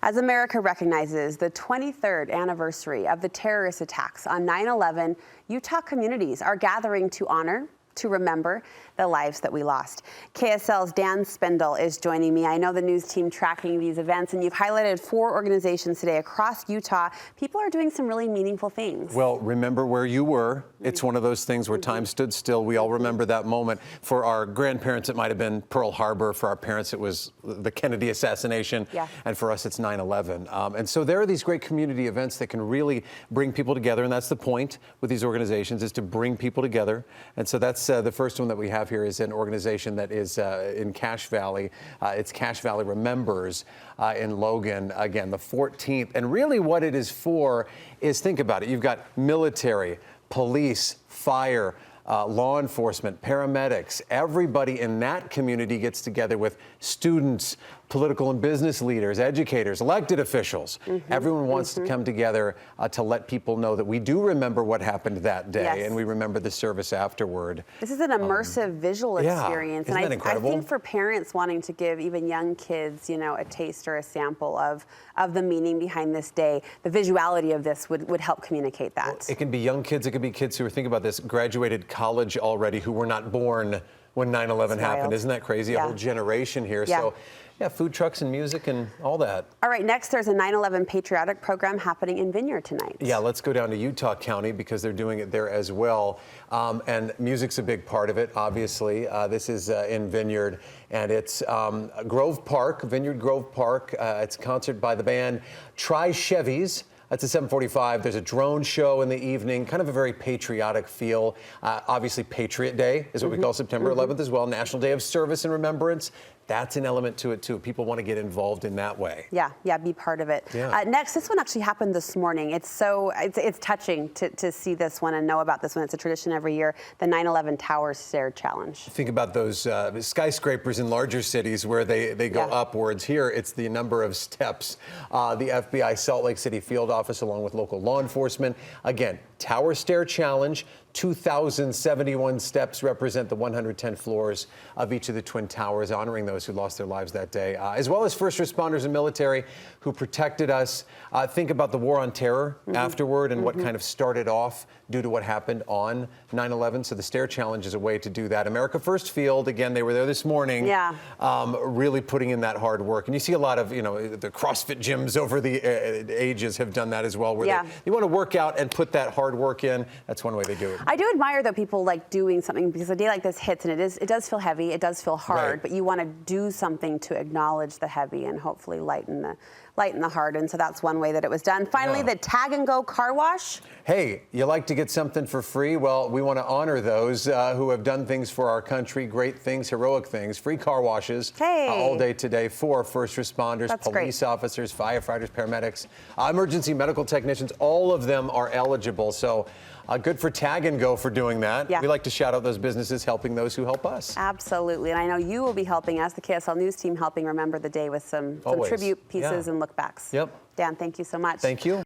As America recognizes the 23rd anniversary of the terrorist attacks on 9/11, Utah communities are gathering to honor, to remember the lives that we lost. KSL's Dan Spindle is joining me. I know the news team tracking these events, and you've highlighted 4 organizations today across Utah. People are doing some really meaningful things. Well, remember where you were. It's one of those things where time stood still. We all remember that moment. For our grandparents, it might have been Pearl Harbor. For our parents, it was the Kennedy assassination. Yeah. And for us, it's 9/11. And so there are these great community events that can really bring people together. And that's the point with these organizations, is to bring people together. And so that's the first one that we have here is an organization that is in Cache Valley. It's Cache Valley Remembers in Logan, again, the 14th. And really what it is for is, think about it. You've got military, police, fire, law enforcement, paramedics. Everybody in that community gets together with students, political and business leaders, educators, elected officials. Everyone wants to come together to let people know that we do remember what happened that day, and we remember the service afterward. This is an immersive visual experience. Isn't that incredible? I think for parents wanting to give even young kids, you know, a taste or a sample of the meaning behind this day, the visuality of this would help communicate that. Well, it can be young kids, it could be kids who are, think about this, graduated college already, who were not born when 9/11 happened. Isn't that crazy? A whole generation here. So yeah, food trucks and music and all that. All right, next there's a 9/11 patriotic program happening in Vineyard tonight. Yeah, let's go down to Utah County because they're doing it there as well. And music's a big part of it, obviously. This is in Vineyard, and it's Grove Park, Vineyard Grove Park. It's a concert by the band Try Chevys. That's at 7:45. There's a drone show in the evening, kind of a very patriotic feel. Obviously, Patriot Day is what we call September 11th as well. National Day of Service and Remembrance. That's an element to it, too. People want to get involved in that way. Yeah, be part of it. Yeah. Next, this one actually happened this morning. It's touching to see this one and know about this one. It's a tradition every year, the 9/11 Tower Stair Challenge. Think about those skyscrapers in larger cities where they go upwards. Here, it's the number of steps. The FBI Salt Lake City field office, along with local law enforcement. Again, Tower Stair Challenge. 2,071 steps represent the 110 floors of each of the Twin Towers, honoring those who lost their lives that day, as well as first responders and military who protected us. Think about the war on terror afterward and what kind of started off due to what happened on 9/11. So the Stair Challenge is a way to do that. America First Field, again, they were there this morning, really putting in that hard work. And you see a lot of, you know, the CrossFit gyms over the ages have done that as well, where they want to work out and put that hard work in. That's one way they do it. I do admire, though, people like doing something, because a day like this hits, and it does feel heavy, it does feel hard, but you want to do something to acknowledge the heavy and hopefully lighten the heart, and so that's one way that it was done. Finally, the Tag and Go car wash. Hey, you like to get something for free? Well, we want to honor those who have done things for our country, great things, heroic things. Free car washes all day today for first responders, police officers, firefighters, paramedics, emergency medical technicians. All of them are eligible. So good for Tag and Go for doing that. We like to shout out those businesses helping those who help us. Absolutely. And I know you will be helping us, the KSL News team, helping remember the day with some tribute pieces and look backs. Dan, thank you so much. Thank you.